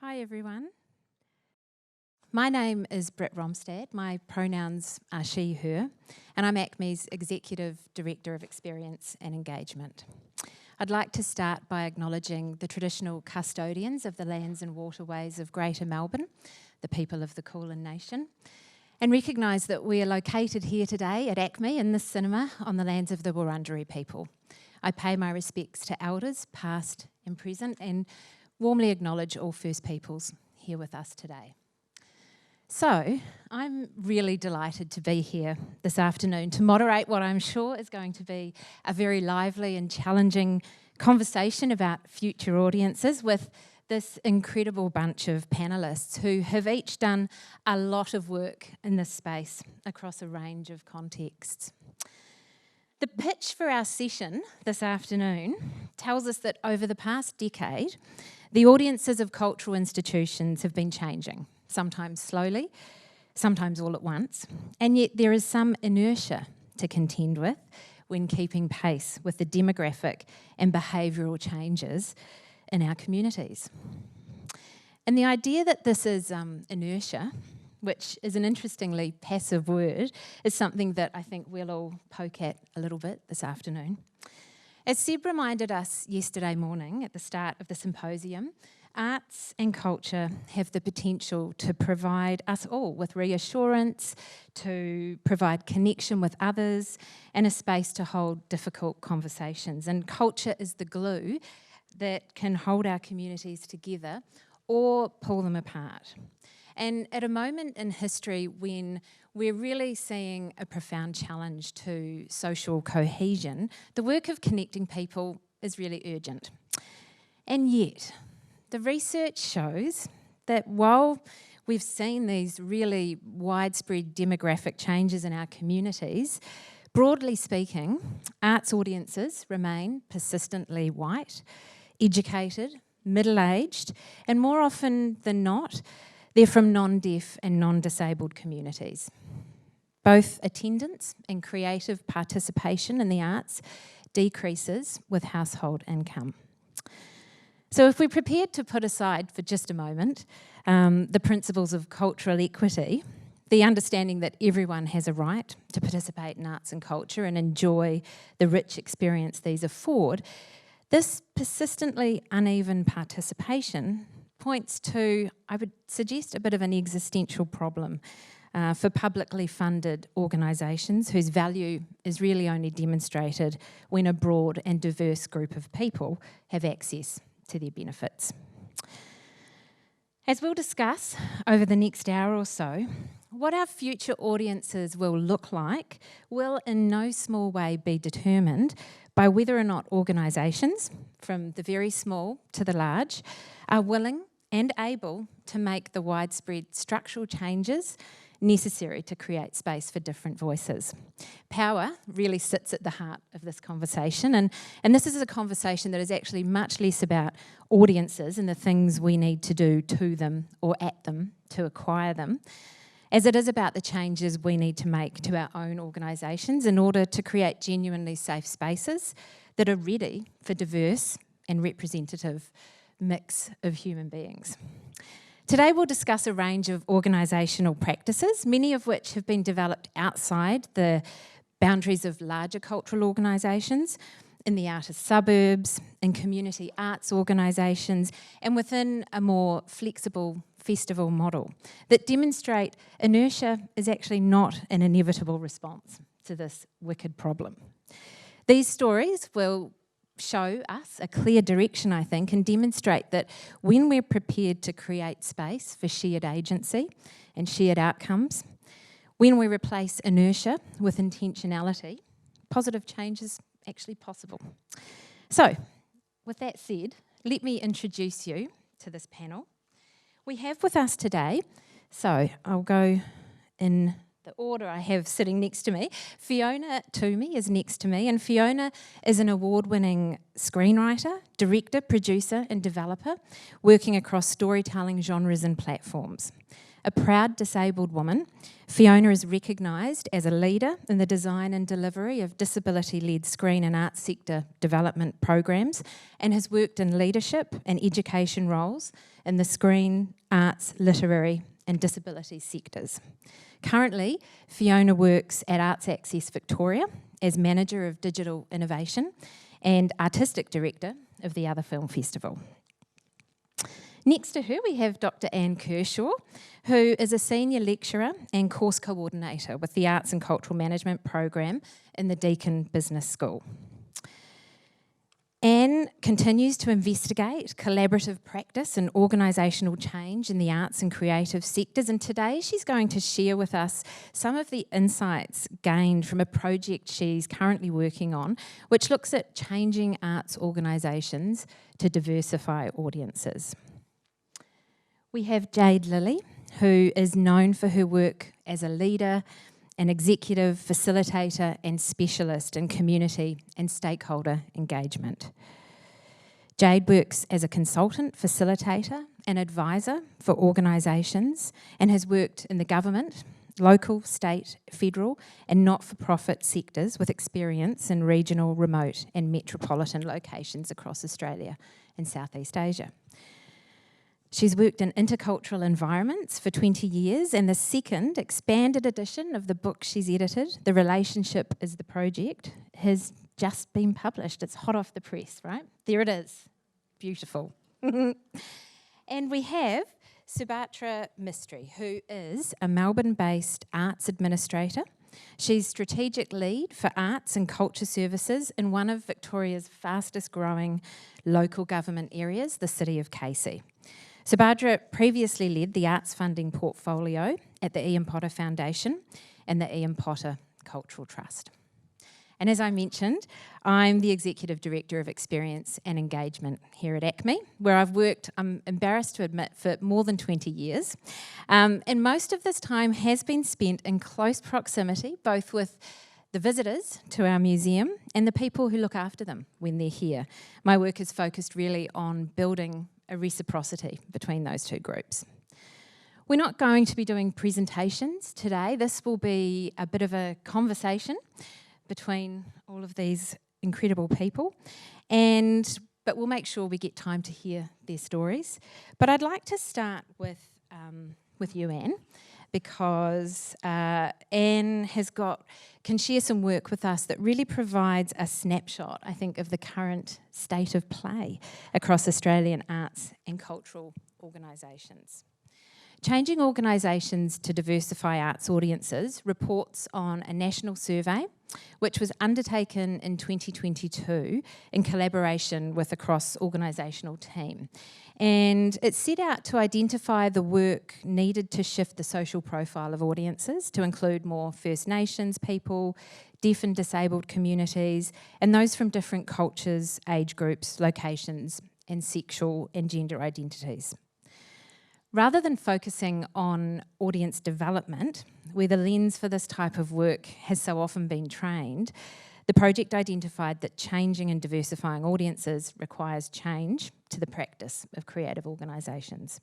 Hi everyone. My name is Britt Romstad. My pronouns are she, her, and I'm ACME's Executive Director of Experience and Engagement. I'd like to start by acknowledging the traditional custodians of the lands and waterways of Greater Melbourne, the people of the Kulin Nation, and recognise that we are located here today at ACME in this cinema on the lands of the Wurundjeri people. I pay my respects to elders, past and present, and warmly acknowledge all First Peoples here with us today. So, I'm really delighted to be here this afternoon to moderate what I'm sure is going to be a very lively and challenging conversation about future audiences with this incredible bunch of panellists who have each done a lot of work in this space across a range of contexts. The pitch for our session this afternoon tells us that over the past decade, the audiences of cultural institutions have been changing, sometimes slowly, sometimes all at once, and yet there is some inertia to contend with when keeping pace with the demographic and behavioural changes in our communities. And the idea that this is inertia, which is an interestingly passive word, is something that I think we'll all poke at a little bit this afternoon. As Seb reminded us yesterday morning at the start of the symposium, arts and culture have the potential to provide us all with reassurance, to provide connection with others, and a space to hold difficult conversations. And culture is the glue that can hold our communities together or pull them apart. And at a moment in history when we're really seeing a profound challenge to social cohesion, the work of connecting people is really urgent. And yet, the research shows that while we've seen these really widespread demographic changes in our communities, broadly speaking, arts audiences remain persistently white, educated, middle-aged, and more often than not, they're from non-deaf and non-disabled communities. Both attendance and creative participation in the arts decreases with household income. So if we're prepared to put aside for just a moment the principles of cultural equity, the understanding that everyone has a right to participate in arts and culture and enjoy the rich experience these afford, this persistently uneven participation points to, I would suggest, a bit of an existential problem for publicly funded organisations whose value is really only demonstrated when a broad and diverse group of people have access to their benefits. As we'll discuss over the next hour or so, what our future audiences will look like will in no small way be determined by whether or not organisations, from the very small to the large, are willing and able to make the widespread structural changes necessary to create space for different voices. Power really sits at the heart of this conversation, and this is a conversation that is actually much less about audiences and the things we need to do to them or at them to acquire them, as it is about the changes we need to make to our own organisations in order to create genuinely safe spaces that are ready for diverse and representative mix of human beings. Today we'll discuss a range of organisational practices, many of which have been developed outside the boundaries of larger cultural organisations, in the artist suburbs, in community arts organisations, and within a more flexible festival model that demonstrate inertia is actually not an inevitable response to this wicked problem. These stories will show us a clear direction, I think, and demonstrate that when we're prepared to create space for shared agency and shared outcomes, when we replace inertia with intentionality, positive change is actually possible. So, with that said, let me introduce you to this panel. We have with us today, so I'll go in the order I have sitting next to me. Fiona Tuomy is next to me, and Fiona is an award-winning screenwriter, director, producer and developer working across storytelling genres and platforms. A proud disabled woman, Fiona is recognised as a leader in the design and delivery of disability-led screen and arts sector development programs and has worked in leadership and education roles in the screen, arts, literary and disability sectors. Currently, Fiona works at Arts Access Victoria as Manager of Digital Innovation and Artistic Director of the Other Film Festival. Next to her, we have Dr. Anne Kershaw, who is a Senior Lecturer and Course Coordinator with the Arts and Cultural Management Program in the Deakin Business School. Anne continues to investigate collaborative practice and organisational change in the arts and creative sectors, and today she's going to share with us some of the insights gained from a project she's currently working on, which looks at changing arts organisations to diversify audiences. We have Jade Lillie, who is known for her work as a leader, an executive, facilitator and specialist in community and stakeholder engagement. Jade works as a consultant, facilitator and advisor for organisations and has worked in the government, local, state, federal and not-for-profit sectors with experience in regional, remote and metropolitan locations across Australia and Southeast Asia. She's worked in intercultural environments for 20 years, and the second expanded edition of the book she's edited, The Relationship is the Project, has just been published. It's hot off the press, right? There it is. Beautiful. And we have Subhadra Mistry, who is a Melbourne-based arts administrator. She's strategic lead for arts and culture services in one of Victoria's fastest growing local government areas, the city of Casey. Subhadra previously led the arts funding portfolio at the Ian Potter Foundation and the Ian Potter Cultural Trust. And as I mentioned, I'm the Executive Director of Experience and Engagement here at ACME, where I've worked, I'm embarrassed to admit, for more than 20 years. And most of this time has been spent in close proximity, both with the visitors to our museum and the people who look after them when they're here. My work is focused really on building a reciprocity between those two groups. We're not going to be doing presentations today. This will be a bit of a conversation between all of these incredible people, but we'll make sure we get time to hear their stories. But I'd like to start with you, Anne, because Anne can share some work with us that really provides a snapshot, I think, of the current state of play across Australian arts and cultural organisations. Changing Organisations to Diversify Arts Audiences reports on a national survey which was undertaken in 2022 in collaboration with a cross-organisational team. And it set out to identify the work needed to shift the social profile of audiences to include more First Nations people, deaf and disabled communities, and those from different cultures, age groups, locations, and sexual and gender identities. Rather than focusing on audience development, where the lens for this type of work has so often been trained, the project identified that changing and diversifying audiences requires change to the practice of creative organisations.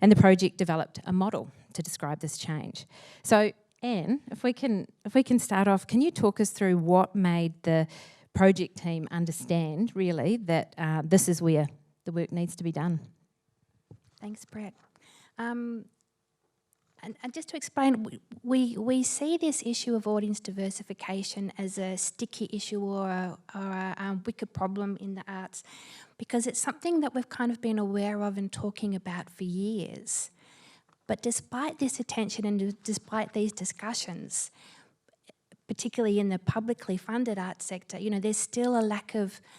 And the project developed a model to describe this change. So, Anne, if we can start off, can you talk us through what made the project team understand, really, that this is where the work needs to be done? Thanks, Brett. And just to explain, we see this issue of audience diversification as a sticky issue or a wicked problem in the arts because it's something that we've kind of been aware of and talking about for years. But despite this attention and despite these discussions, particularly in the publicly funded arts sector, you know, there's still a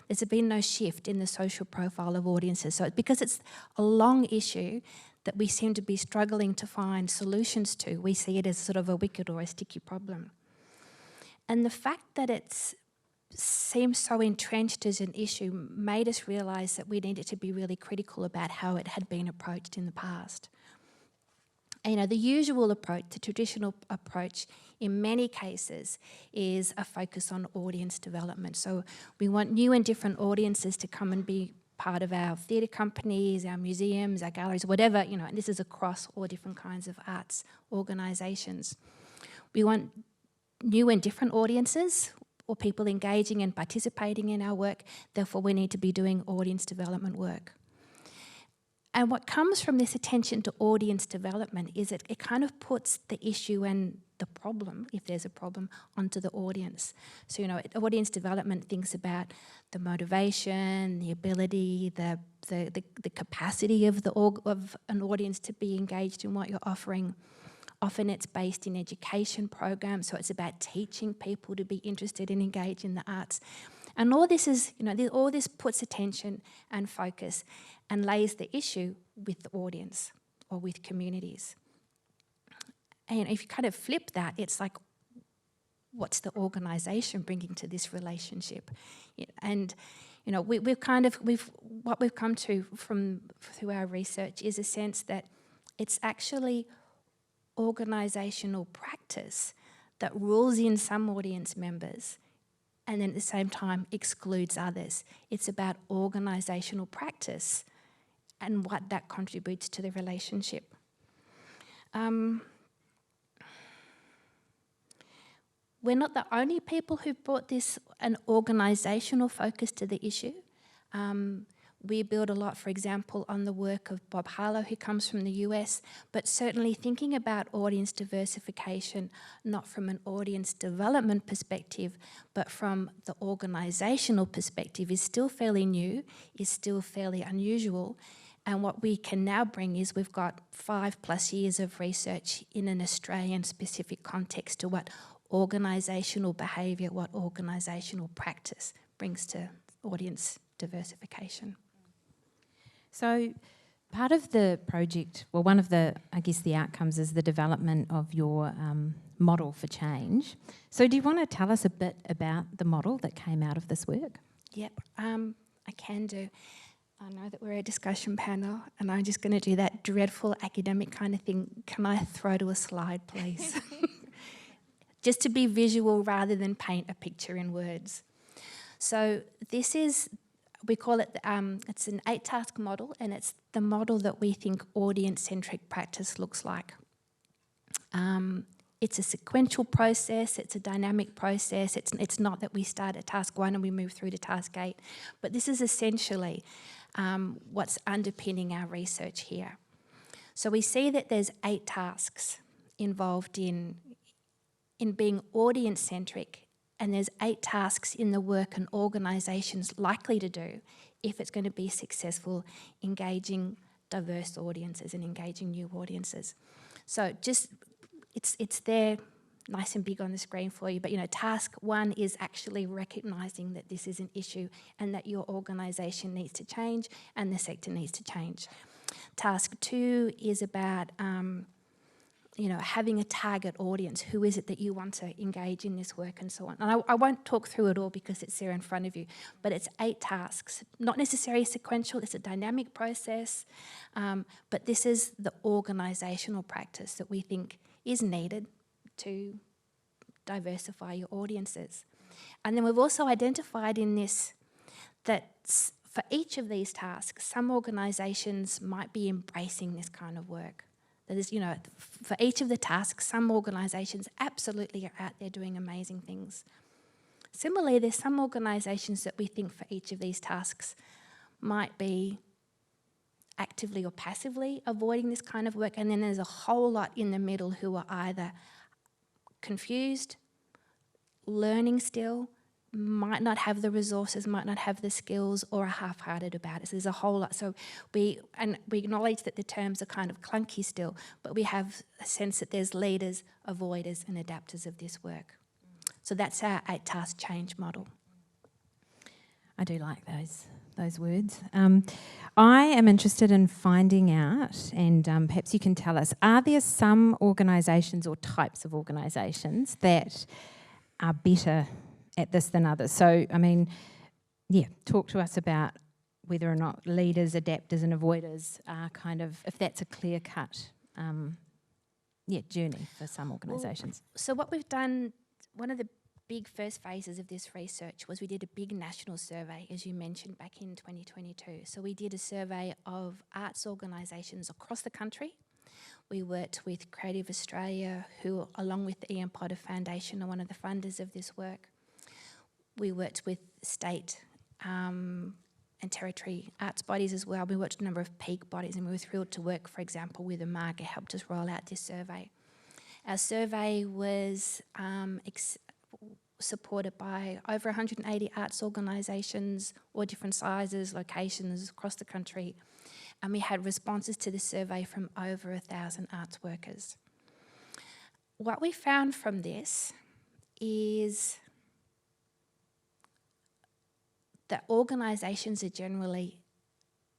there's been no shift in the social profile of audiences. So because it's a long issue that we seem to be struggling to find solutions to, we see it as sort of a wicked or a sticky problem. And the fact that it seems so entrenched as an issue made us realise that we needed to be really critical about how it had been approached in the past. And, you know, the usual approach, the traditional approach in many cases is a focus on audience development. So we want new and different audiences to come and be part of our theatre companies, our museums, our galleries, whatever, you know, and this is across all different kinds of arts organisations. We want new and different audiences or people engaging and participating in our work, therefore we need to be doing audience development work. And what comes from this attention to audience development is it kind of puts the issue and the problem, if there's a problem, onto the audience. So, you know, audience development thinks about the motivation, the ability, the capacity of an audience to be engaged in what you're offering. Often it's based in education programs, so it's about teaching people to be interested and engage in the arts. And all this is, you know, all this puts attention and focus and lays the issue with the audience or with communities. And if you kind of flip that, it's like, what's the organisation bringing to this relationship? And, you know, what we've come to through our research is a sense that it's actually organisational practice that rules in some audience members and then at the same time excludes others. It's about organisational practice and what that contributes to the relationship. We're not the only people who brought an organisational focus to the issue. We build a lot, for example, on the work of Bob Harlow, who comes from the US, but certainly thinking about audience diversification, not from an audience development perspective, but from the organisational perspective is still fairly new, is still fairly unusual. And what we can now bring is we've got 5+ years of research in an Australian specific context to what organisational behaviour, what organisational practice brings to audience diversification. So part of the project, well, one of the, I guess, the outcomes is the development of your model for change. So do you want to tell us a bit about the model that came out of this work? Yep, I can do. I know that we're a discussion panel and I'm just going to do that dreadful academic kind of thing. Can I throw to a slide, please? Just to be visual rather than paint a picture in words. So this is, we call it, it's an 8-task model, and it's the model that we think audience-centric practice looks like. It's a sequential process, it's a dynamic process, it's not that we start at task 1 and we move through to task 8, but this is essentially what's underpinning our research here. So we see that there's 8 tasks involved in being audience-centric, and there's 8 tasks in the work an organisation's likely to do if it's going to be successful engaging diverse audiences and engaging new audiences. So just, it's there nice and big on the screen for you, but you know, task 1 is actually recognising that this is an issue and that your organisation needs to change and the sector needs to change. Task 2 is about you know, having a target audience. Who is it that you want to engage in this work and so on? And I won't talk through it all because it's there in front of you, but it's 8 tasks, not necessarily sequential, it's a dynamic process, but this is the organisational practice that we think is needed to diversify your audiences. And then we've also identified in this that for each of these tasks, some organisations might be embracing this kind of work. That is, you know, for each of the tasks, some organisations absolutely are out there doing amazing things. Similarly, there's some organisations that we think for each of these tasks might be actively or passively avoiding this kind of work, and then there's a whole lot in the middle who are either confused, learning still, might not have the resources, might not have the skills, or are half-hearted about it. So there's a whole lot. So we acknowledge that the terms are kind of clunky still, but we have a sense that there's leaders, avoiders and adapters of this work. So that's our 8-task change model. I do like those words. I am interested in finding out, and perhaps you can tell us, are there some organisations or types of organisations that are better at this than others? So, I mean, yeah, talk to us about whether or not leaders, adapters and avoiders are kind of, if that's a clear-cut journey for some organisations. So what we've done, one of the big first phases of this research was we did a big national survey, as you mentioned, back in 2022. So we did a survey of arts organisations across the country. We worked with Creative Australia, who, along with the Ian Potter Foundation, are one of the funders of this work. We worked with state and territory arts bodies as well. We worked with a number of peak bodies, and we were thrilled to work, for example, with Amaga, helped us roll out this survey. Our survey was supported by over 180 arts organisations, all different sizes, locations across the country, and we had responses to the survey from over 1,000 arts workers. What we found from this is that organisations are generally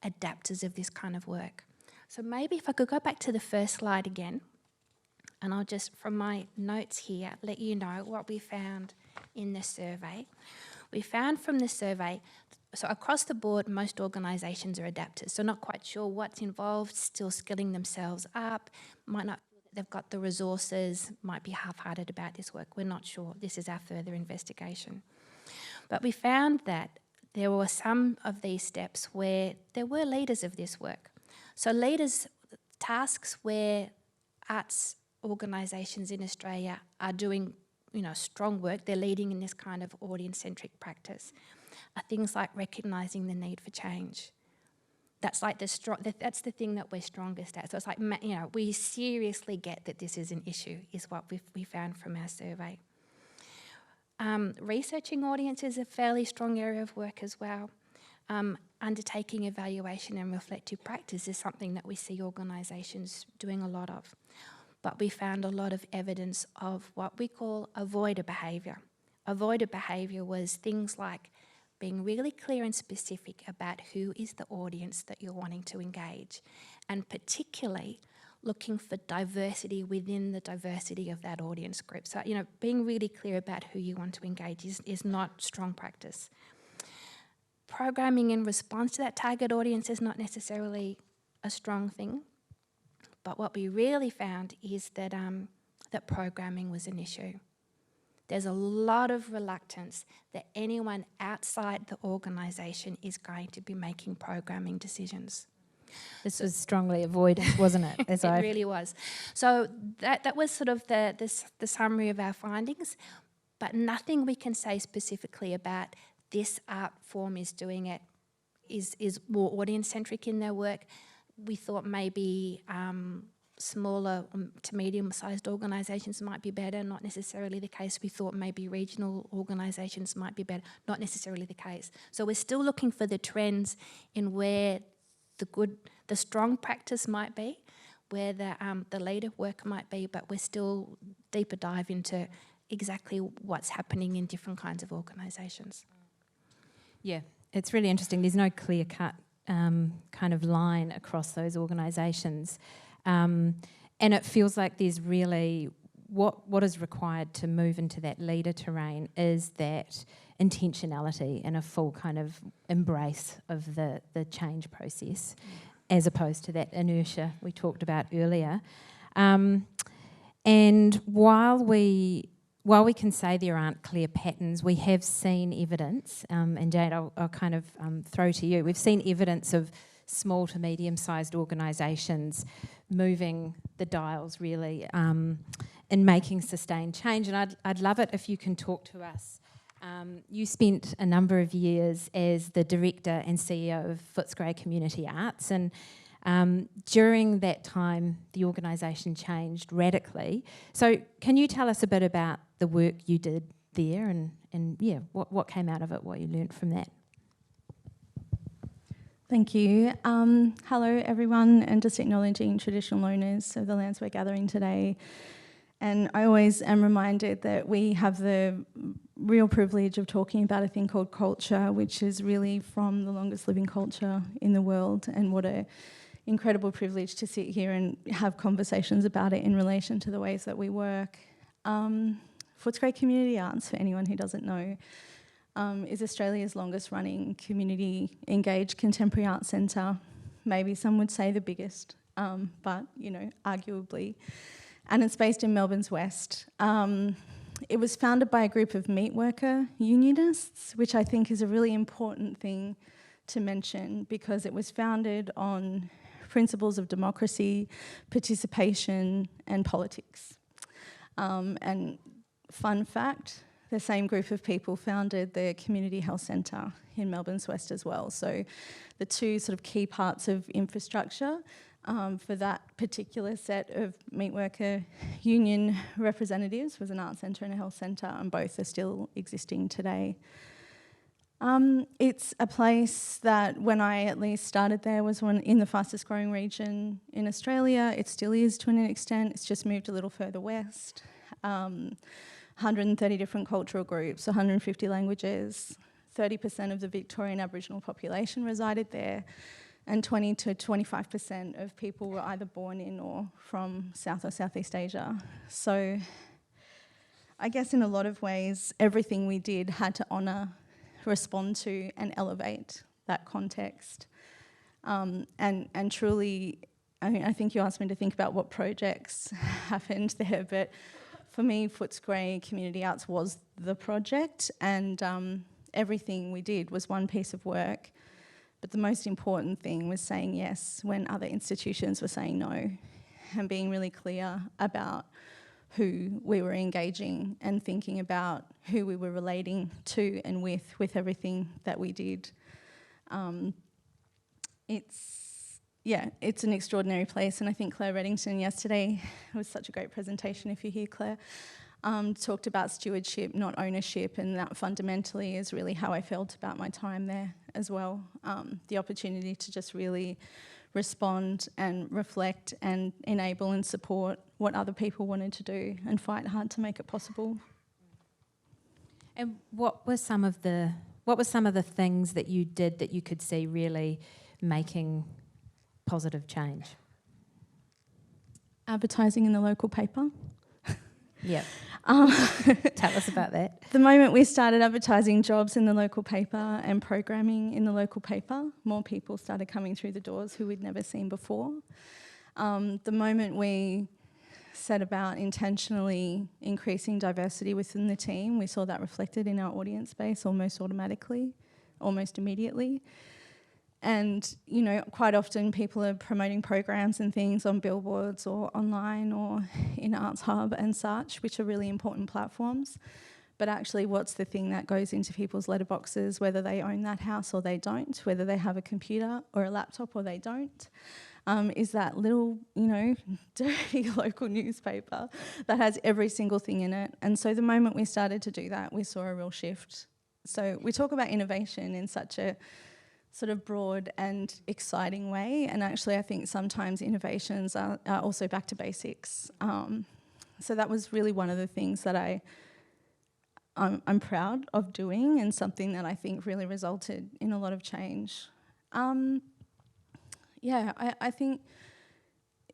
adapters of this kind of work. So maybe if I could go back to the first slide again, and I'll just, from my notes here, let you know what we found in the survey. We found from the survey, so across the board, most organisations are adapters, so not quite sure what's involved, still skilling themselves up, might not feel that they've got the resources, might be half-hearted about this work, we're not sure. This is our further investigation. But we found that there were some of these steps where there were leaders of this work. So leaders, tasks where arts organisations in Australia are doing, strong work, they're leading in this kind of audience-centric practice, are things like recognising the need for change. That's like that's the thing that we're strongest at. So it's like, we seriously get that this is an issue, is what we found from our survey. Researching audiences is a fairly strong area of work as well. Undertaking evaluation and reflective practice is something that we see organisations doing a lot of. But we found a lot of evidence of what we call avoider behaviour. Avoider behaviour was things like being really clear and specific about who is the audience that you're wanting to engage, and particularly looking for diversity within the diversity of that audience group. So, being really clear about who you want to engage is not strong practice. Programming in response to that target audience is not necessarily a strong thing. But what we really found is that that programming was an issue. There's a lot of reluctance that anyone outside the organisation is going to be making programming decisions. This was strongly avoided, wasn't it? It really was. So that was sort of the summary of our findings, but nothing we can say specifically about this art form is doing it, is more audience-centric in their work. We thought maybe smaller to medium-sized organisations might be better, not necessarily the case. We thought maybe regional organisations might be better, not necessarily the case. So we're still looking for the trends in where the strong practice might be, where the later work might be, but we're still deeper dive into exactly what's happening in different kinds of organisations. Yeah, it's really interesting. There's no clear-cut kind of line across those organisations. And it feels like there's really what is required to move into that leader terrain is that intentionality and a full kind of embrace of the change process, as opposed to that inertia we talked about earlier. And while we can say there aren't clear patterns, we have seen evidence, and Jade, I'll kind of throw to you. We've seen evidence of small to medium-sized organisations moving the dials really in making sustained change. And I'd love it if you can talk to us. You spent a number of years as the director and CEO of Footscray Community Arts, and during that time the organisation changed radically. So can you tell us a bit about the work you did there and what came out of it, what you learnt from that? Thank you. Hello everyone, and just acknowledging traditional owners of the lands we're gathering today. And I always am reminded that we have the real privilege of talking about a thing called culture, which is really from the longest living culture in the world, and what an incredible privilege to sit here and have conversations about it in relation to the ways that we work. Footscray Community Arts, for anyone who doesn't know, is Australia's longest running community engaged contemporary arts centre. Maybe some would say the biggest, but arguably. And it's based in Melbourne's west. It was founded by a group of meat worker unionists, which I think is a really important thing to mention because it was founded on principles of democracy, participation, and politics. And fun fact, the same group of people founded the Community Health Centre in Melbourne's West as well. So the two sort of key parts of infrastructure for that particular set of meat worker union representatives was an arts centre and a health centre, and both are still existing today. It's a place that when I at least started there was one in the fastest growing region in Australia. It still is to an extent, it's just moved a little further west. 130 different cultural groups, 150 languages, 30% of the Victorian Aboriginal population resided there, and 20 to 25% of people were either born in or from South or Southeast Asia. So I guess in a lot of ways, everything we did had to honour, respond to and elevate that context. And truly, I mean, I think you asked me to think about what projects happened there, but for me, Footscray Community Arts was the project, and everything we did was one piece of work. But the most important thing was saying yes when other institutions were saying no, and being really clear about who we were engaging and thinking about who we were relating to and with everything that we did. It's an extraordinary place, and I think Claire Reddington yesterday, it was such a great presentation if you're here, Claire, talked about stewardship, not ownership, and that fundamentally is really how I felt about my time there as well. The opportunity to just really respond and reflect and enable and support what other people wanted to do and fight hard to make it possible. And what were some of the things that you did that you could see really making positive change? Advertising in the local paper. Yeah. Tell us about that. The moment we started advertising jobs in the local paper and programming in the local paper, more people started coming through the doors who we'd never seen before. The moment we set about intentionally increasing diversity within the team, we saw that reflected in our audience base almost automatically, almost immediately. And, you know, quite often people are promoting programs and things on billboards or online or in Arts Hub and such, which are really important platforms. But actually, what's the thing that goes into people's letterboxes, whether they own that house or they don't, whether they have a computer or a laptop or they don't, is that little, you know, dirty local newspaper that has every single thing in it. And so the moment we started to do that, we saw a real shift. So we talk about innovation in such a sort of broad and exciting way, and actually I think sometimes innovations are also back to basics. So that was really one of the things that I'm proud of doing, and something that I think really resulted in a lot of change. I think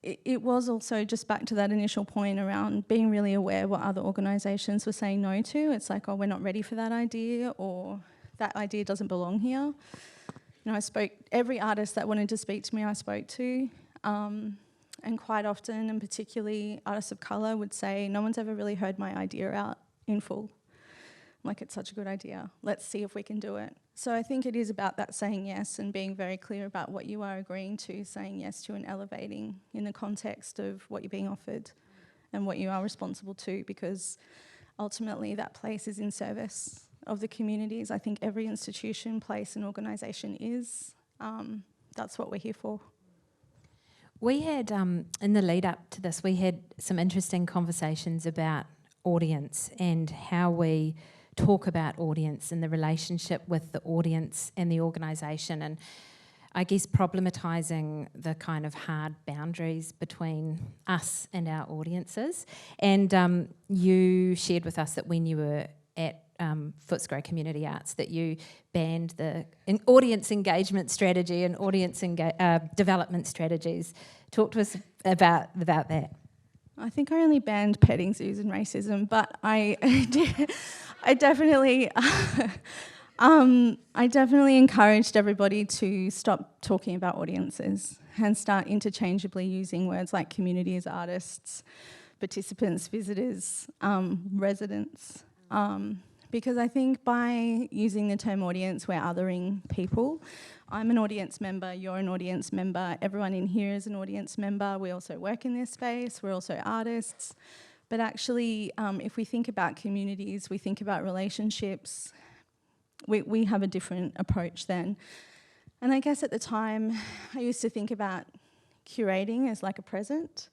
it was also just back to that initial point around being really aware what other organisations were saying no to. It's like, oh, we're not ready for that idea, or that idea doesn't belong here. You know, I spoke, every artist that wanted to speak to me I spoke to, and quite often, and particularly artists of colour, would say, no one's ever really heard my idea out in full. Like, it's such a good idea, let's see if we can do it. So I think it is about that saying yes and being very clear about what you are agreeing to, saying yes to, and elevating in the context of what you're being offered and what you are responsible to, because ultimately that place is in service of the communities. I think every institution, place and organisation is. That's what we're here for. We had, in the lead up to this, we had some interesting conversations about audience and how we talk about audience and the relationship with the audience and the organisation, and I guess problematising the kind of hard boundaries between us and our audiences. And you shared with us that when you were at Footscray Community Arts that you banned the audience engagement strategy and audience development strategies. Talk to us about that. I think I only banned petting zoos and racism, but I definitely encouraged everybody to stop talking about audiences and start interchangeably using words like community as artists, participants, visitors, residents. Because I think by using the term audience, we're othering people. I'm an audience member, you're an audience member, everyone in here is an audience member. We also work in this space, we're also artists. But actually, if we think about communities, we think about relationships, we have a different approach then. And I guess at the time, I used to think about curating as like a present.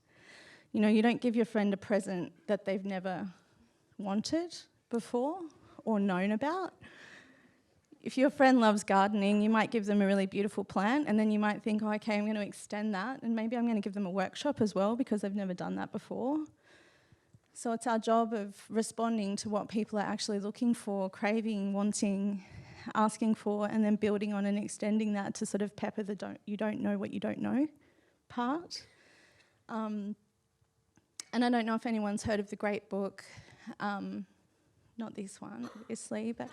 You know, you don't give your friend a present that they've never wanted before or known about. If your friend loves gardening, you might give them a really beautiful plant, and then you might think, oh, okay, I'm going to extend that, and maybe I'm going to give them a workshop as well because they've never done that before. So it's our job of responding to what people are actually looking for, craving, wanting, asking for, and then building on and extending that to sort of pepper the you don't know what you don't know part. And I don't know if anyone's heard of the great book, not this one, obviously, but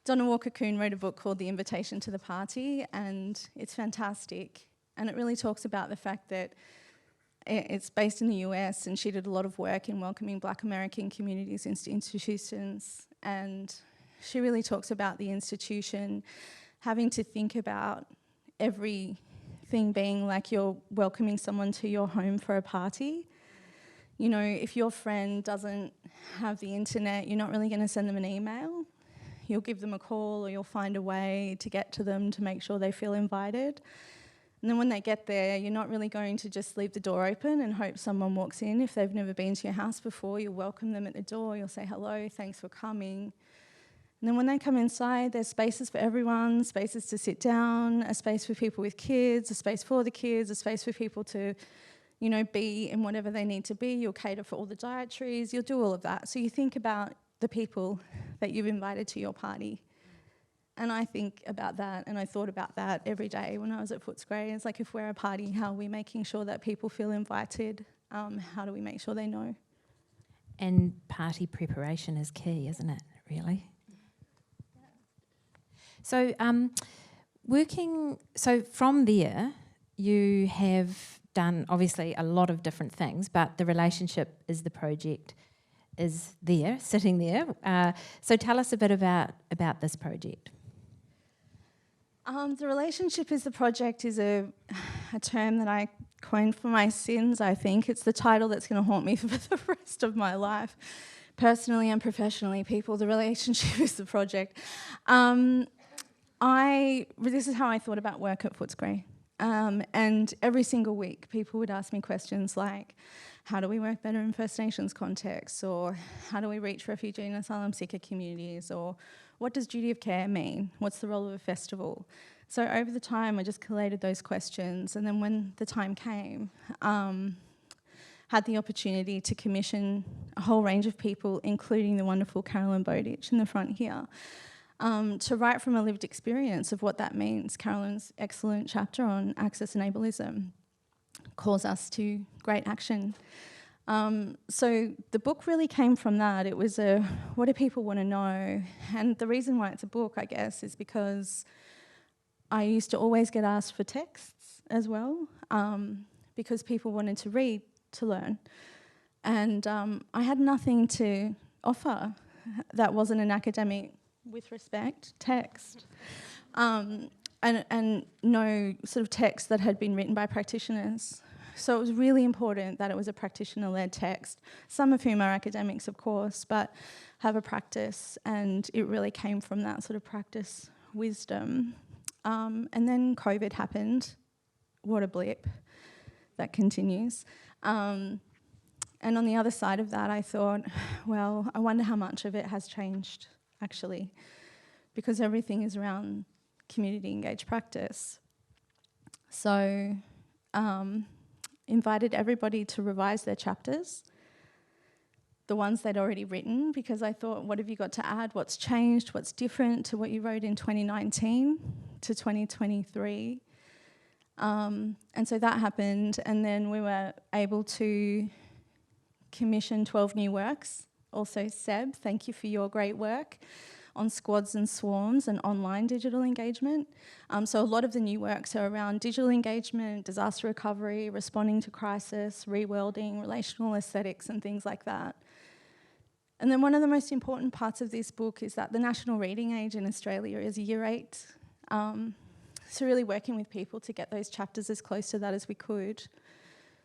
Donna Walker-Coon wrote a book called The Invitation to the Party, and it's fantastic. And it really talks about the fact that it's based in the US, and she did a lot of work in welcoming Black American communities into institutions. And she really talks about the institution having to think about everything being like you're welcoming someone to your home for a party. You know, if your friend doesn't have the internet, you're not really going to send them an email. You'll give them a call, or you'll find a way to get to them to make sure they feel invited. And then when they get there, you're not really going to just leave the door open and hope someone walks in. If they've never been to your house before, you'll welcome them at the door. You'll say, hello, thanks for coming. And then when they come inside, there's spaces for everyone, spaces to sit down, a space for people with kids, a space for the kids, a space for people to, you know, be in whatever they need to be. You'll cater for all the dietaries. You'll do all of that. So you think about the people that you've invited to your party. And I think about that, and I thought about that every day when I was at Footscray. It's like, if we're a party, how are we making sure that people feel invited? How do we make sure they know? And party preparation is key, isn't it, really? So so from there, you have done obviously a lot of different things, but the relationship is the project is there, sitting there. So tell us a bit about this project. The relationship is the project is a term that I coined for my sins, I think. It's the title that's going to haunt me for the rest of my life, personally and professionally. People, the relationship is the project. This is how I thought about work at Footscray. And every single week, people would ask me questions like, how do we work better in First Nations contexts? Or how do we reach refugee and asylum seeker communities? Or what does duty of care mean? What's the role of a festival? So over the time, I just collated those questions. And then when the time came, had the opportunity to commission a whole range of people, including the wonderful Carolyn Bowditch in the front here, to write from a lived experience of what that means. Carolyn's excellent chapter on access and ableism calls us to great action. So the book really came from that. It was what do people want to know? And the reason why it's a book, I guess, is because I used to always get asked for texts as well, because people wanted to read to learn. And I had nothing to offer that wasn't an academic, with respect, text. And no sort of text that had been written by practitioners. So it was really important that it was a practitioner-led text, some of whom are academics, of course, but have a practice, and it really came from that sort of practice wisdom. And then COVID happened. What a blip. That continues. And on the other side of that, I thought, well, I wonder how much of it has changed, actually, because everything is around community engaged practice. So invited everybody to revise their chapters, the ones they'd already written, because I thought, what have you got to add? What's changed? What's different to what you wrote in 2019 to 2023? And so that happened, and then we were able to commission 12 new works. Also, Seb, thank you for your great work. on squads and swarms and online digital engagement. So a lot of the new works are around digital engagement, disaster recovery, responding to crisis, reworlding, relational aesthetics and things like that. And then one of the most important parts of this book is that the national reading age in Australia is year 8. So really working with people to get those chapters as close to that as we could,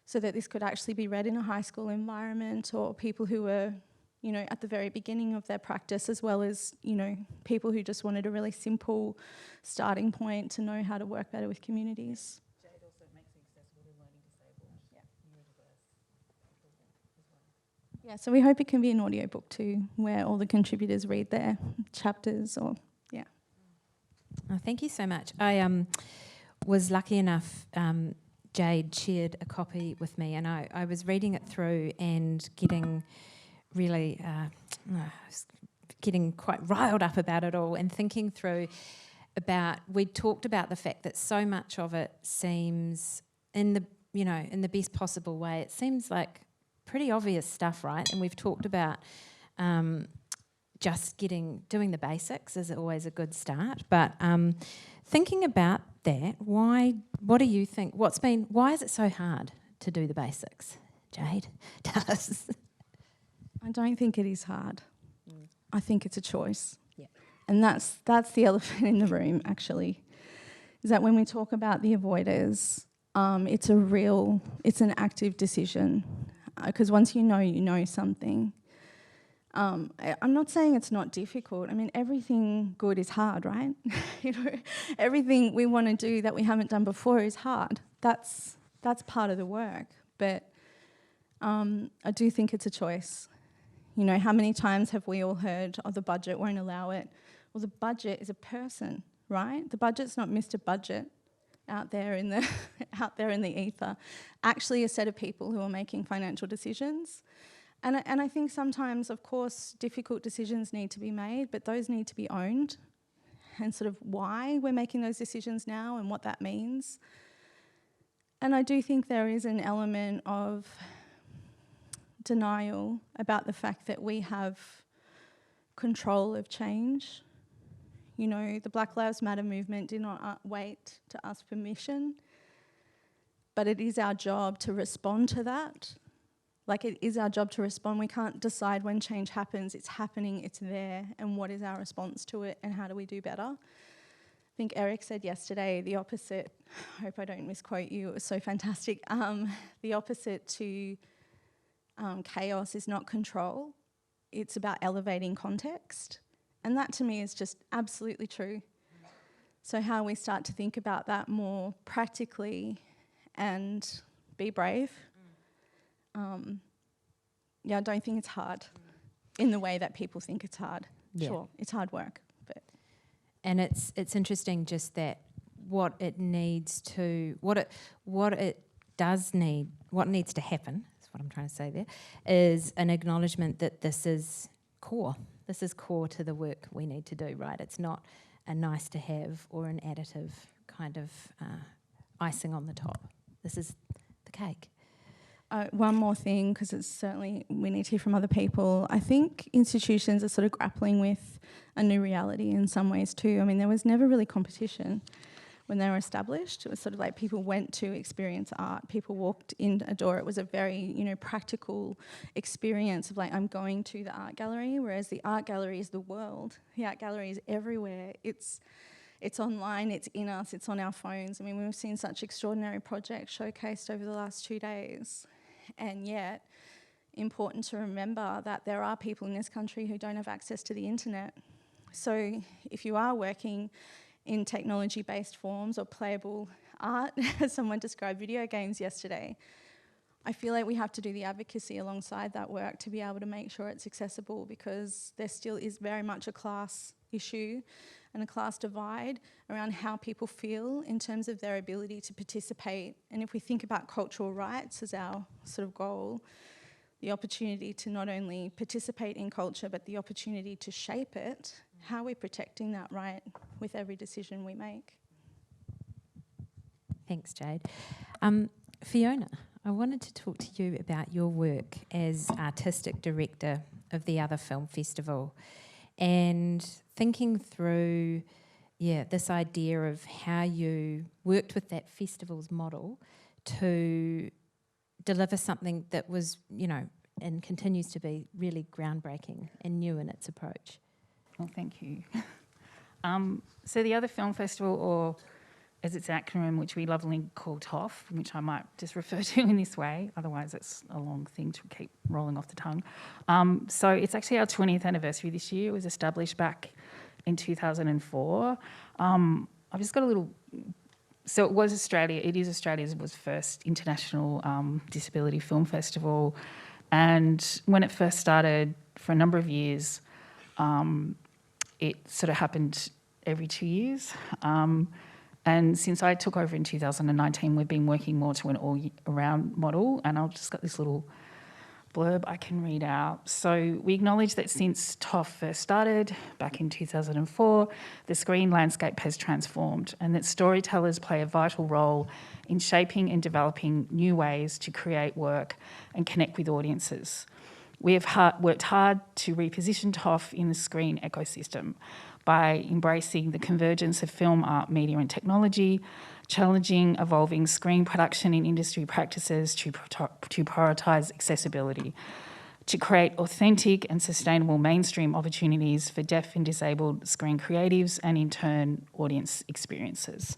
so that this could actually be read in a high school environment, or people who were, you know, at the very beginning of their practice, as well as, you know, people who just wanted a really simple starting point to know how to work better with communities. Jade also makes it accessible to learning disabled, neurodiverse people as well. Yeah, so we hope it can be an audiobook too, where all the contributors read their chapters, or, yeah. Oh, thank you so much. I was lucky enough, Jade shared a copy with me, and I was reading it through and getting really, getting quite riled up about it all, and thinking through about, we talked about the fact that so much of it seems, in the, you know, in the best possible way, it seems like pretty obvious stuff, right? And we've talked about just doing the basics is always a good start. But thinking about that, what do you think, why is it so hard to do the basics? Jade, tell us. I don't think it is hard. I think it's a choice. Yeah. And that's the elephant in the room, actually, is that when we talk about the avoiders, it's an active decision. Because once you know something. I'm not saying it's not difficult. I mean, everything good is hard, right? You know, everything we want to do that we haven't done before is hard. That's part of the work. But I do think it's a choice. You know, how many times have we all heard, oh, the budget won't allow it? Well, the budget is a person, right? The budget's not Mr. Budget out there in the ether. Actually, a set of people who are making financial decisions. And I think sometimes, of course, difficult decisions need to be made, but those need to be owned, and sort of why we're making those decisions now and what that means. And I do think there is an element of denial about the fact that we have control of change. You know, the Black Lives Matter movement did not wait to ask permission, but it is our job to respond to that. Like, it is our job to respond. We can't decide when change happens. It's happening, it's there, and what is our response to it, and how do we do better? I think Eric said yesterday the opposite. I hope I don't misquote you. It was so fantastic. The opposite to chaos is not control. It's about elevating context. And that to me is just absolutely true. So how we start to think about that more practically and be brave. Yeah, I don't think it's hard in the way that people think it's hard. Yeah. Sure, it's hard work. And it's interesting just that what needs to happen, that's what I'm trying to say there, is an acknowledgement that this is core. This is core to the work we need to do, right? It's not a nice to have or an additive kind of icing on the top. This is the cake. One more thing, because it's certainly we need to hear from other people. I think institutions are sort of grappling with a new reality in some ways too. I mean, there was never really competition when they were established. It was sort of like people went to experience art. People walked in a door. It was a very, you know, practical experience of like, I'm going to the art gallery, whereas the art gallery is the world. The art gallery is everywhere. It's online, it's in us, it's on our phones. I mean, we've seen such extraordinary projects showcased over the last 2 days. And yet, important to remember that there are people in this country who don't have access to the internet. So if you are working in technology-based forms or playable art, as someone described video games yesterday, I feel like we have to do the advocacy alongside that work to be able to make sure it's accessible, because there still is very much a class issue and a class divide around how people feel in terms of their ability to participate. And if we think about cultural rights as our sort of goal, the opportunity to not only participate in culture, but the opportunity to shape it, how are we protecting that right with every decision we make? Thanks, Jade. Fiona, I wanted to talk to you about your work as artistic director of the Other Film Festival. and thinking through, this idea of how you worked with that festival's model to deliver something that was, and continues to be really groundbreaking and new in its approach. Well, thank you. So the other film festival, or as its acronym, which we lovingly call TOF, which I might just refer to in this way, otherwise it's a long thing to keep rolling off the tongue. So it's actually our 20th anniversary this year. It was established back in 2004. I've just got a little... So it is Australia's first international disability film festival. And when it first started, for a number of years, it sort of happened every 2 years. And since I took over in 2019, we've been working more to an all-around model. And I've just got this little blurb I can read out. So we acknowledge that since TOF first started back in 2004, the screen landscape has transformed, and that storytellers play a vital role in shaping and developing new ways to create work and connect with audiences. We have worked hard to reposition TOF in the screen ecosystem by embracing the convergence of film, art, media and technology, challenging evolving screen production in industry practices to prioritise accessibility, to create authentic and sustainable mainstream opportunities for deaf and disabled screen creatives and, in turn, audience experiences.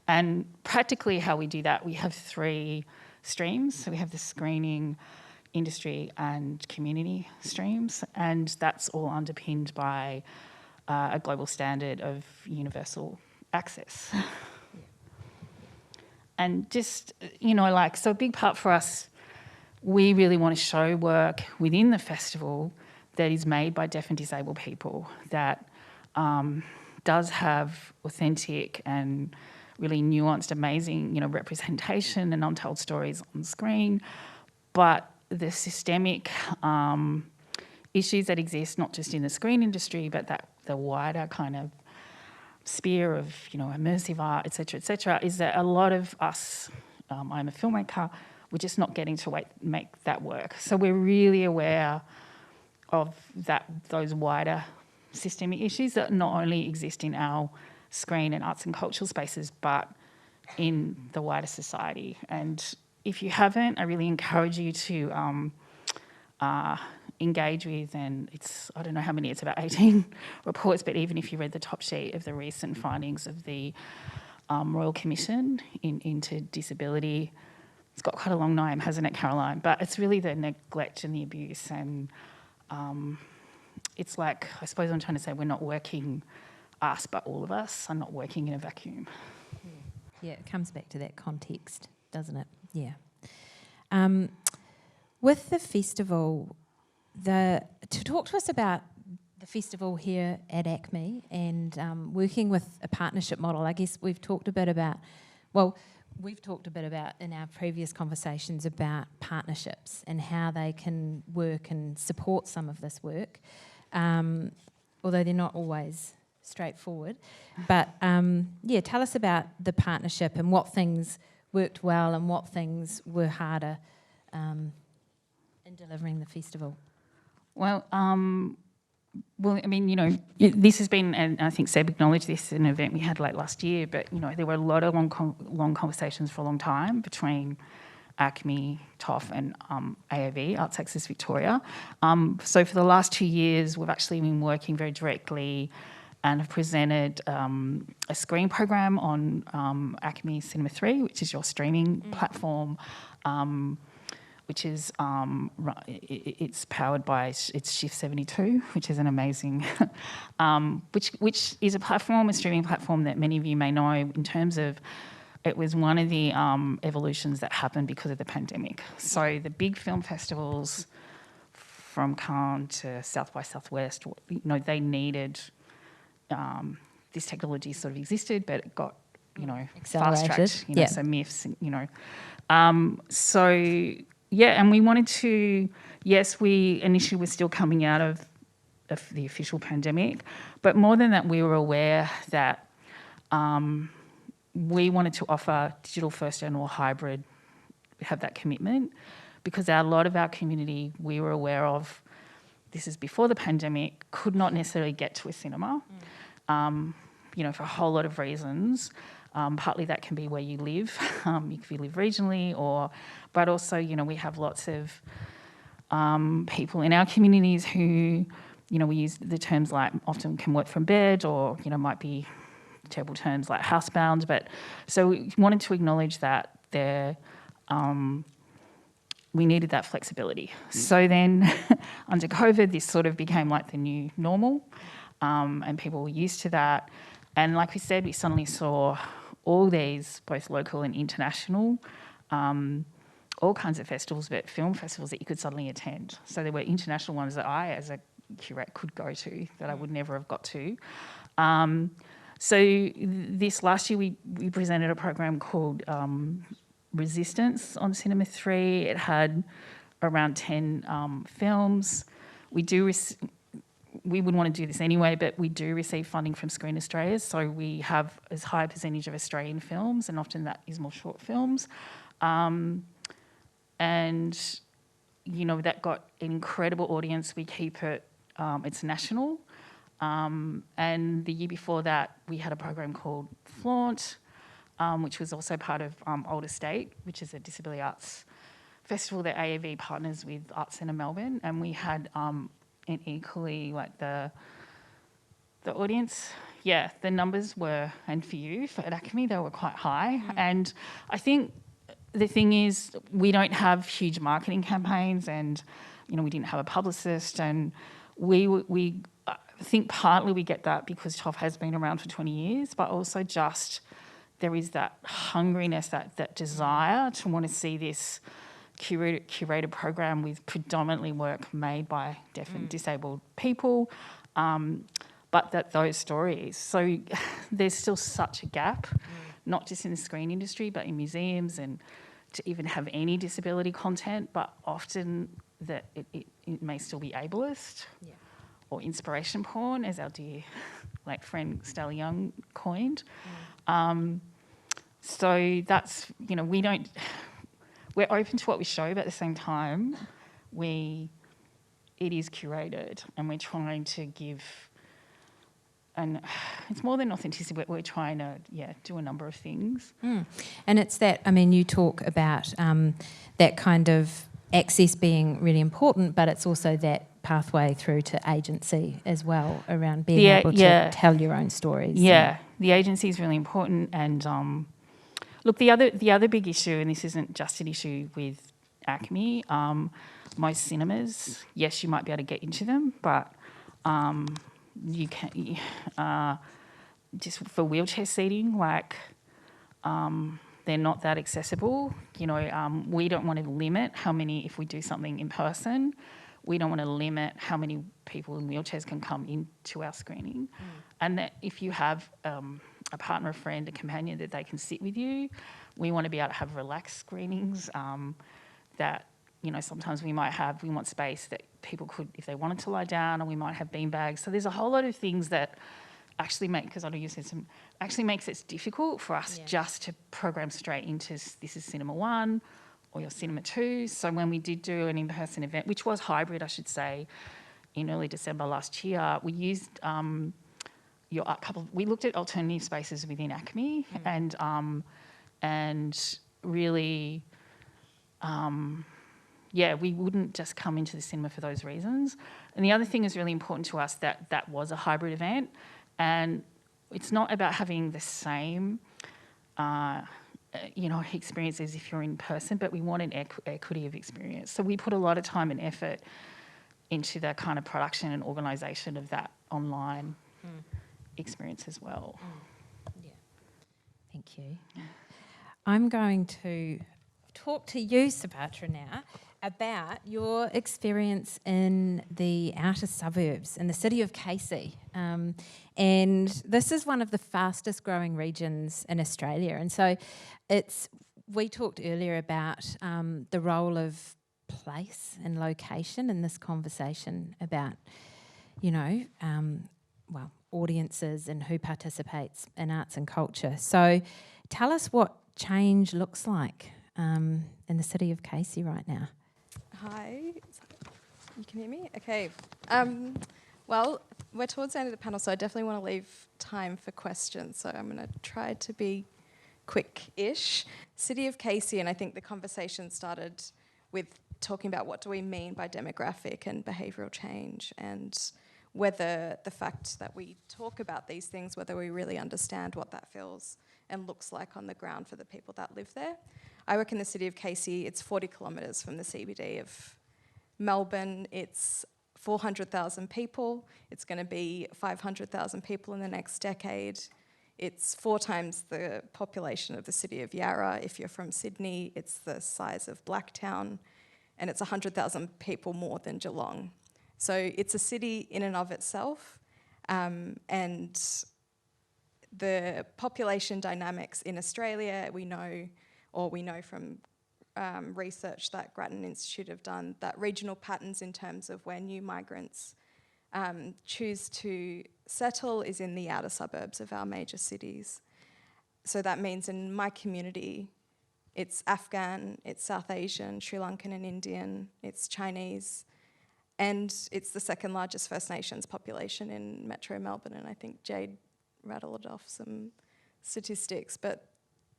And practically how we do that, we have 3 streams. So we have the screening, industry and community streams, and that's all underpinned by a global standard of universal access. And just, so a big part for us, we really want to show work within the festival that is made by deaf and disabled people, that does have authentic and really nuanced, amazing, representation and untold stories on screen, but the systemic issues that exist, not just in the screen industry, but that the wider kind of sphere of, immersive art, et cetera, is that a lot of us, I'm a filmmaker, we're just not getting to make that work. So we're really aware of those wider systemic issues that not only exist in our screen and arts and cultural spaces, but in the wider society. And if you haven't, I really encourage you to engage with, and I don't know how many, it's about 18 reports, but even if you read the top sheet of the recent findings of the Royal Commission into disability, it's got quite a long name, hasn't it, Caroline? But it's really the neglect and the abuse, and it's like, I suppose I'm trying to say we're not working, us, but all of us are not working in a vacuum. Yeah, it comes back to that context, doesn't it? Yeah. With the festival, to talk to us about the festival here at ACME and working with a partnership model, I guess we've talked a bit about in our previous conversations about partnerships and how they can work and support some of this work, although they're not always straightforward. But tell us about the partnership and what things worked well and what things were harder in delivering the festival. Well, this has been, and I think Seb acknowledged this, an event we had late last year, but, there were a lot of long conversations for a long time between ACME, TOF and AAV, Arts Access Victoria. So for the last 2 years, we've actually been working very directly and have presented a screen program on ACME Cinema 3, which is your streaming platform, which is it's powered by Shift 72, which is an amazing, which is a streaming platform that many of you may know in terms of it was one of the evolutions that happened because of the pandemic. So the big film festivals from Cannes to South by Southwest, they needed this technology sort of existed, but it got fast-tracked, so MIFs, and we wanted to, we initially were still coming out of the official pandemic, but more than that, we were aware that we wanted to offer digital first and or hybrid, have that commitment, because a lot of our community we were aware of this is before the pandemic, could not necessarily get to a cinema, for a whole lot of reasons. Partly that can be where you live, if you live regionally, but also, we have lots of people in our communities who, we use the terms like often can work from bed or, might be terrible terms like housebound. But so we wanted to acknowledge that we needed that flexibility. So then under COVID, this sort of became like the new normal, and people were used to that. And like we said, we suddenly saw all these, both local and international, all kinds of festivals, but film festivals that you could suddenly attend. So there were international ones that I, as a curate, could go to that I would never have got to. So this last year, we presented a program called Resistance on Cinema 3. It had around 10 films. We would want to do this anyway, but we do receive funding from Screen Australia, so we have as high a percentage of Australian films, and often that is more short films. And, that got an incredible audience. We keep it, it's national. And the year before that, we had a program called Flaunt, which was also part of Old Estate, which is a disability arts festival that AAV partners with Arts Centre Melbourne. And we had an equally, like the audience, the numbers were, and for you, at ACME, they were quite high. And I think the thing is, we don't have huge marketing campaigns, and, we didn't have a publicist, and we I think partly we get that because TOF has been around for 20 years, but also just there is that hungriness, that desire to want to see this curated program with predominantly work made by deaf and disabled people, but that those stories. So there's still such a gap, not just in the screen industry, but in museums, and to even have any disability content, but often that it may still be ableist. Yeah. Or inspiration porn, as our dear friend Stella Young coined. So that's, we're open to what we show, but at the same time, it is curated, and we're trying to give, and it's more than authenticity, but we're trying to, do a number of things. And it's that, you talk about that kind of access being really important, but it's also that pathway through to agency as well, around being able to tell your own stories. Yeah, the agency is really important. And look, the other big issue, and this isn't just an issue with ACME, most cinemas, yes, you might be able to get into them, but you can just for wheelchair seating, they're not that accessible. We don't want to limit how many, if we do something in person, we don't want to limit how many people in wheelchairs can come into our screening. And that if you have a partner, a friend, a companion that they can sit with you, we want to be able to have relaxed screenings that, sometimes we want space that people could, if they wanted to lie down, or we might have beanbags. So there's a whole lot of things that actually because I know you said actually makes it difficult for us just to program straight into this is Cinema 1 or your Cinema 2. So when we did do an in-person event, which was hybrid, I should say, in early December last year, we used we looked at alternative spaces within ACME and really, we wouldn't just come into the cinema for those reasons. And the other thing is really important to us that was a hybrid event. And it's not about having the same, experience as if you're in person, but we want an equity of experience. So we put a lot of time and effort into the kind of production and organisation of that online experience as well. Yeah, thank you. I'm going to talk to you, Subhadra, now about your experience in the outer suburbs in the city of Casey. And this is one of the fastest growing regions in Australia. And so we talked earlier about the role of place and location in this conversation about, audiences and who participates in arts and culture. So tell us what change looks like in the city of Casey right now. Hi, you can hear me? Okay, Well, we're towards the end of the panel, so I definitely want to leave time for questions. So I'm going to try to be quick-ish. City of Casey, and I think the conversation started with talking about what do we mean by demographic and behavioural change, and whether the fact that we talk about these things, whether we really understand what that feels and looks like on the ground for the people that live there. I work in the City of Casey. It's 40 kilometres from the CBD of Melbourne. It's 400,000 people. It's going to be 500,000 people in the next decade. It's 4 times the population of the city of Yarra. If you're from Sydney, it's the size of Blacktown, and it's 100,000 people more than Geelong. So it's a city in and of itself, and the population dynamics in Australia, we know from research that Grattan Institute have done, that regional patterns in terms of where new migrants choose to settle is in the outer suburbs of our major cities. So that means in my community, it's Afghan, it's South Asian, Sri Lankan and Indian, it's Chinese, and it's the second largest First Nations population in Metro Melbourne, and I think Jade rattled off some statistics, but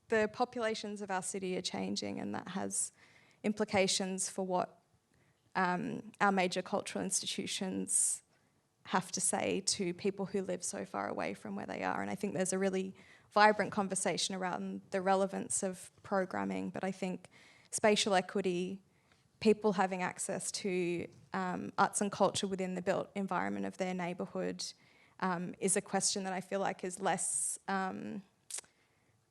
the populations of our city are changing, and that has implications for what our major cultural institutions have to say to people who live so far away from where they are. And I think there's a really vibrant conversation around the relevance of programming, but I think spatial equity, people having access to arts and culture within the built environment of their neighbourhood is a question that I feel like is less,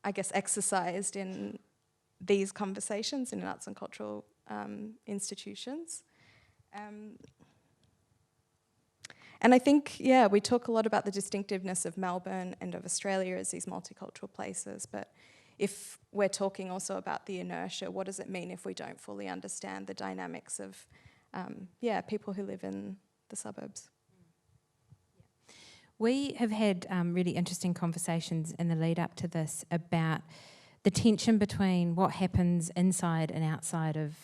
exercised in these conversations in arts and cultural institutions. And I think, we talk a lot about the distinctiveness of Melbourne and of Australia as these multicultural places, but if we're talking also about the inertia, what does it mean if we don't fully understand the dynamics of, people who live in the suburbs? We have had really interesting conversations in the lead up to this about the tension between what happens inside and outside of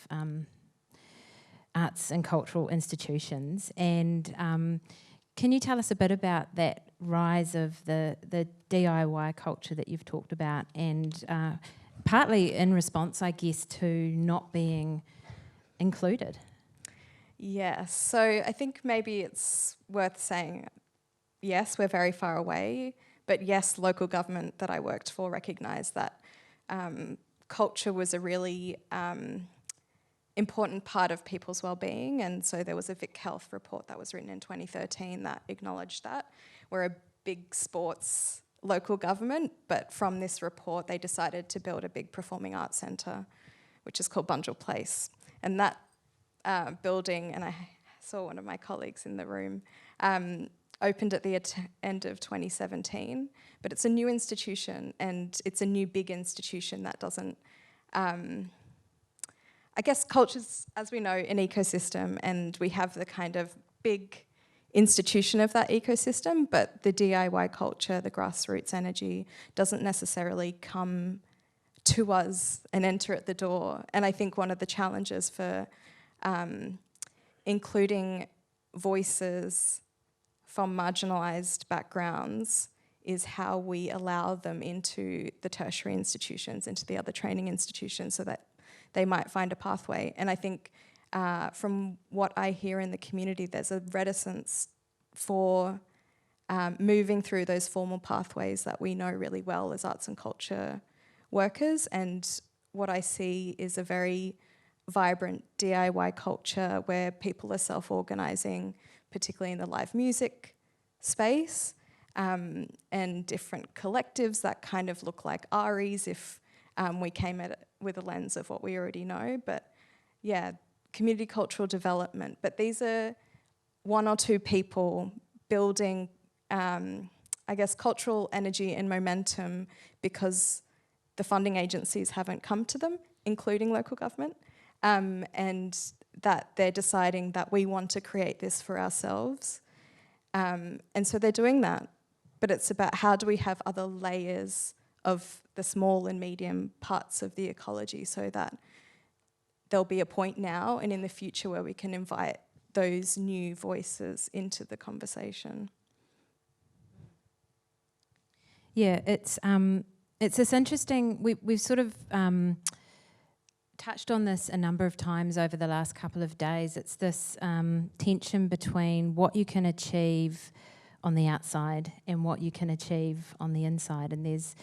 arts and cultural institutions. And can you tell us a bit about that rise of the DIY culture that you've talked about, and partly in response, I guess, to not being included? Yes, so I think maybe it's worth saying, yes, we're very far away, but yes, local government that I worked for recognised that culture was a really important part of people's well-being, and so there was a Vic Health report that was written in 2013 that acknowledged that. We're a big sports local government, but from this report they decided to build a big performing arts centre, which is called Bunjil Place. And that building, and I saw one of my colleagues in the room, opened at the end of 2017, but it's a new institution, and it's a new big institution that doesn't... I guess culture's, as we know, an ecosystem, and we have the kind of big institution of that ecosystem, but the DIY culture, the grassroots energy, doesn't necessarily come to us and enter at the door. And I think one of the challenges for including voices from marginalised backgrounds is how we allow them into the tertiary institutions, into the other training institutions, so that they might find a pathway. And I think from what I hear in the community, there's a reticence for moving through those formal pathways that we know really well as arts and culture workers. And what I see is a very vibrant DIY culture where people are self-organising, particularly in the live music space, and different collectives that kind of look like ARIs if we came at it with a lens of what we already know. But yeah, community cultural development. But these are one or two people building, cultural energy and momentum because the funding agencies haven't come to them, including local government, and that they're deciding that we want to create this for ourselves. And so they're doing that. But it's about how do we have other layers of the small and medium parts of the ecology so that there'll be a point now and in the future where we can invite those new voices into the conversation. Yeah, it's this interesting. We've sort of touched on this a number of times over the last couple of days. It's this tension between what you can achieve on the outside and what you can achieve on the inside, and there's,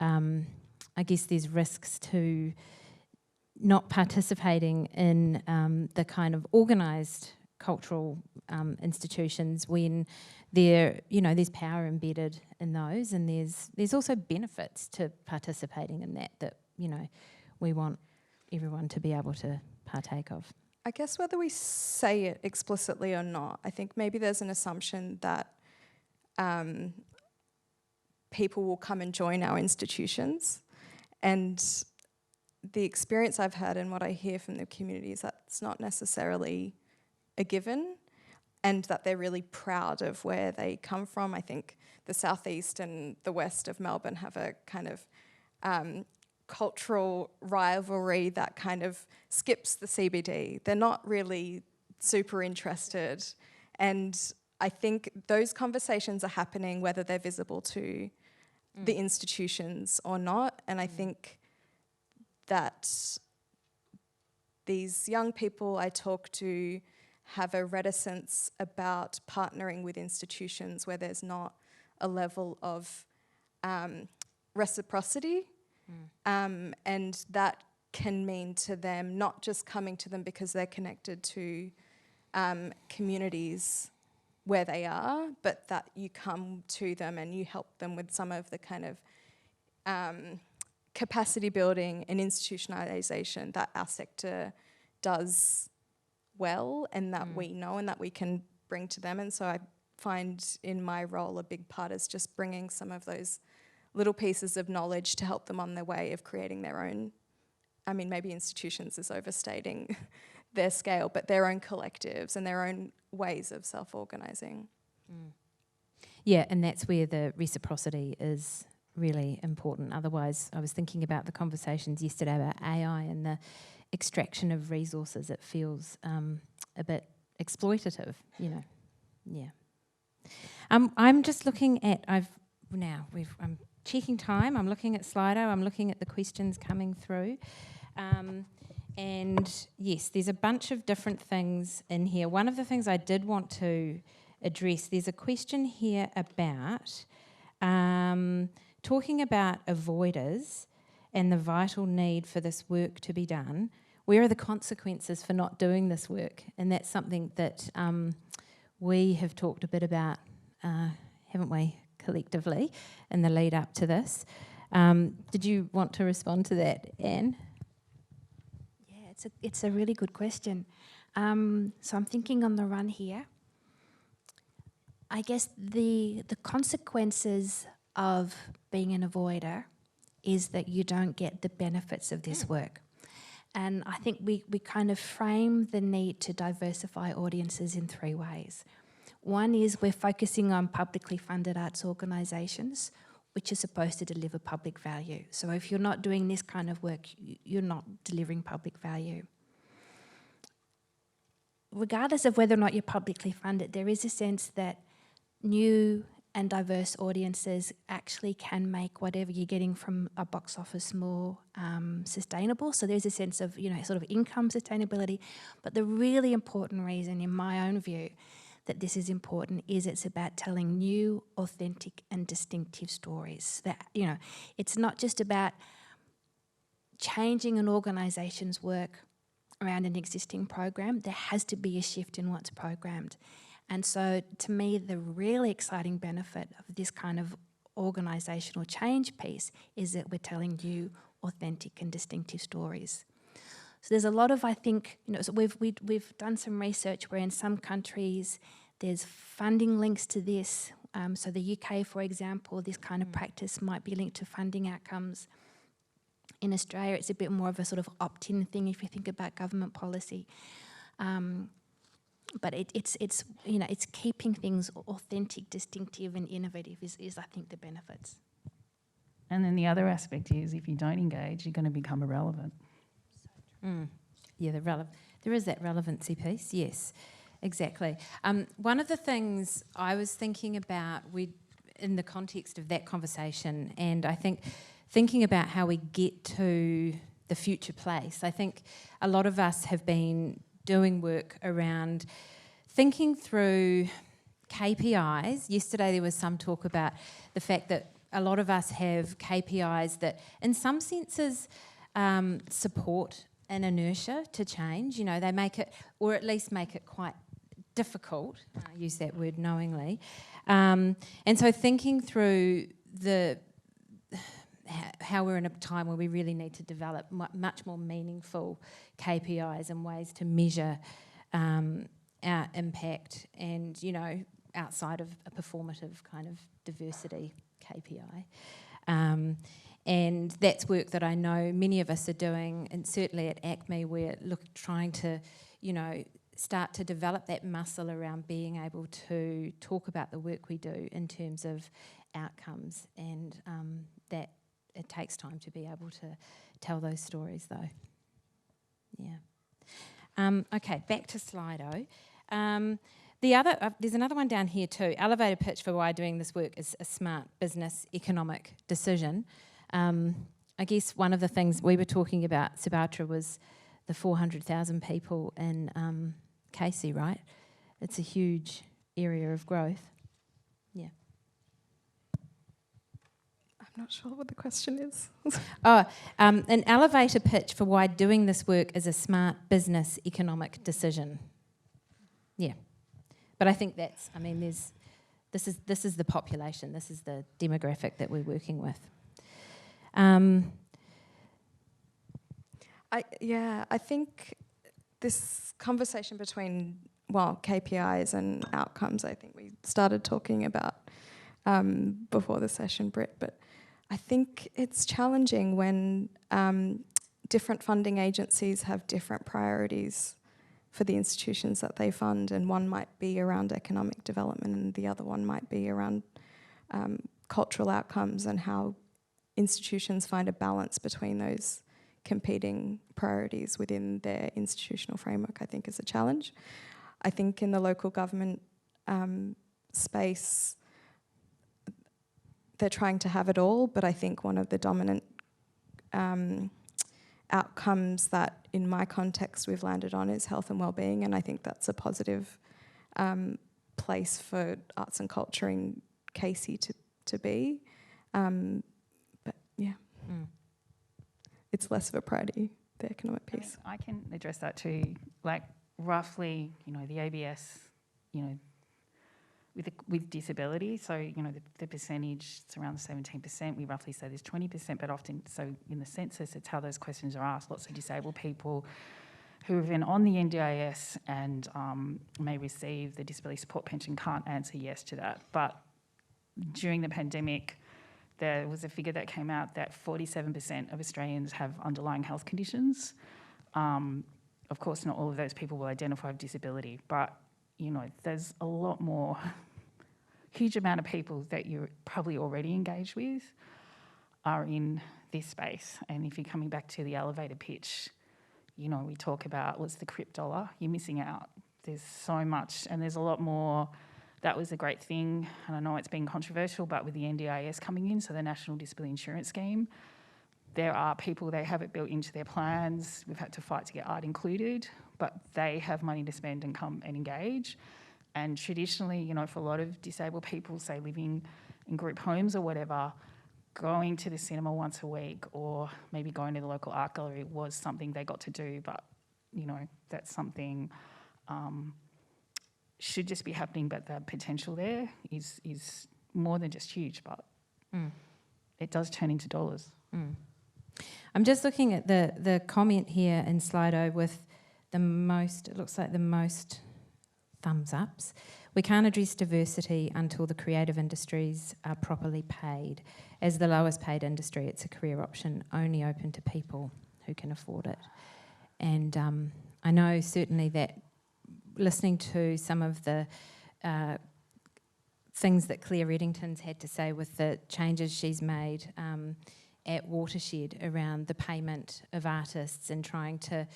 I guess, there's risks to not participating in the kind of organised cultural institutions when there's power embedded in those, and there's also benefits to participating in that we want everyone to be able to partake of. I guess whether we say it explicitly or not, I think maybe there's an assumption that people will come and join our institutions, and the experience I've had and what I hear from the community is that it's not necessarily a given, and that they're really proud of where they come from. I think the southeast and the west of Melbourne have a kind of cultural rivalry that kind of skips the CBD. They're not really super interested, and I think those conversations are happening whether they're visible to the institutions or not, and I think that these young people I talk to have a reticence about partnering with institutions where there's not a level of reciprocity, and that can mean to them not just coming to them because they're connected to communities where they are, but that you come to them and you help them with some of the kind of capacity building and institutionalisation that our sector does well, and that we know and that we can bring to them. And so I find in my role a big part is just bringing some of those little pieces of knowledge to help them on their way of creating their own, I mean, maybe institutions is overstating their scale, but their own collectives and their own ways of self-organising. Yeah, and that's where the reciprocity is really important. Otherwise, I was thinking about the conversations yesterday about AI and the extraction of resources. It feels a bit exploitative, Yeah. I'm just looking at. I'm checking time. I'm looking at Slido. I'm looking at the questions coming through, and yes, there's a bunch of different things in here. One of the things I did want to address. There's a question here about talking about avoiders and the vital need for this work to be done. Where are the consequences for not doing this work? And that's something that we have talked a bit about, haven't we, collectively, in the lead up to this. Did you want to respond to that, Anne? Yeah, it's a really good question. So I'm thinking on the run here. I guess the consequences of being an avoider is that you don't get the benefits of this work. And I think we kind of frame the need to diversify audiences in three ways. One is we're focusing on publicly funded arts organisations, which are supposed to deliver public value. So if you're not doing this kind of work, you're not delivering public value. Regardless of whether or not you're publicly funded, there is a sense that new and diverse audiences actually can make whatever you're getting from a box office more sustainable. So there's a sense of, sort of income sustainability. But the really important reason, in my own view, that this is important is it's about telling new, authentic and distinctive stories. That, it's not just about changing an organisation's work around an existing program. There has to be a shift in what's programmed. And so, to me, the really exciting benefit of this kind of organisational change piece is that we're telling new, authentic and distinctive stories. So there's a lot of, I think, so we've done some research where in some countries there's funding links to this. So the UK, for example, this kind of practice might be linked to funding outcomes. In Australia, it's a bit more of a sort of opt-in thing if you think about government policy. But it's keeping things authentic, distinctive and innovative is I think the benefits. And then the other aspect is if you don't engage, you're going to become irrelevant. Yeah, there is that relevancy piece, yes. exactly. One of the things I was thinking about in the context of that conversation, and I think thinking about how we get to the future place, I think a lot of us have been doing work around thinking through KPIs. Yesterday there was some talk about the fact that a lot of us have KPIs that in some senses support an inertia to change. You know, they make it, or at least make it quite difficult, I use that word knowingly. And so thinking through how we're in a time where we really need to develop much more meaningful KPIs and ways to measure our impact, and, you know, outside of a performative kind of diversity KPI. And that's work that I know many of us are doing, and certainly at ACME we're trying to, you know, start to develop that muscle around being able to talk about the work we do in terms of outcomes, and that it takes time to be able to tell those stories though. Yeah. Okay, back to Slido. There's another one down here too. Elevator pitch for why doing this work is a smart business economic decision. I guess one of the things we were talking about, Subhadra, was the 400,000 people in Casey, right? It's a huge area of growth. Yeah. I'm not sure what the question is. An elevator pitch for why doing this work is a smart business economic decision. Yeah. But I think that's, I mean, this is the population, this is the demographic that we're working with. I think this conversation between, well, KPIs and outcomes, I think we started talking about before the session, Britt, but I think it's challenging when different funding agencies have different priorities for the institutions that they fund, and one might be around economic development and the other one might be around cultural outcomes, and how institutions find a balance between those competing priorities within their institutional framework, I think is a challenge. I think in the local government space, they're trying to have it all, but I think one of the dominant outcomes that in my context we've landed on is health and wellbeing, and I think that's a positive place for arts and culture in Casey to be. But yeah, it's less of a priority, the economic piece. I can address that too. Like roughly, you know, the ABS, you know, with disability, so, you know, the percentage, it's around 17%. We roughly say there's 20%, but often, so in the census, it's how those questions are asked. Lots of disabled people who have been on the NDIS and may receive the disability support pension can't answer yes to that. But during the pandemic, there was a figure that came out that 47% of Australians have underlying health conditions. Of course, not all of those people will identify with disability, but, you know, there's a lot more, huge amount of people that you're probably already engaged with are in this space. And if you're coming back to the elevator pitch, you know, we talk about what's the crip dollar, you're missing out. There's so much, and there's a lot more. That was a great thing, and I know it's been controversial, but with the NDIS coming in, so the National Disability Insurance Scheme, there are people, they have it built into their plans. We've had to fight to get art included, but they have money to spend and come and engage. And traditionally, you know, for a lot of disabled people, say living in group homes or whatever, going to the cinema once a week or maybe going to the local art gallery was something they got to do, but, you know, that's something should just be happening, but the potential there is more than just huge, but it does turn into dollars. I'm just looking at the comment here in Slido with the most, it looks like the most thumbs ups. We can't address diversity until the creative industries are properly paid. As the lowest paid industry, it's a career option only open to people who can afford it. And I know certainly that listening to some of the things that Claire Reddington's had to say with the changes she's made at Watershed around the payment of artists and trying to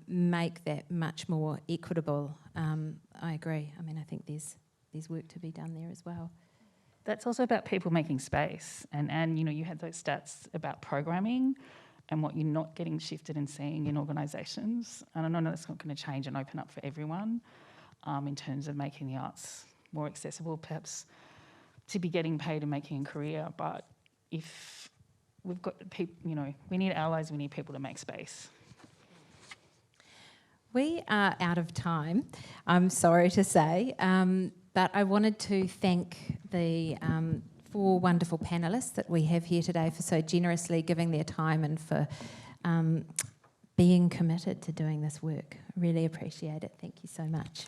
make that much more equitable. I agree. I mean, I think there's work to be done there as well. That's also about people making space. And you know, you had those stats about programming and what you're not getting shifted and seeing in organisations. And I know that's not going to change and open up for everyone in terms of making the arts more accessible, perhaps to be getting paid and making a career. But if we've got people, you know, we need allies, we need people to make space. We are out of time, I'm sorry to say, but I wanted to thank the 4 wonderful panellists that we have here today for so generously giving their time and for being committed to doing this work. Really appreciate it. Thank you so much.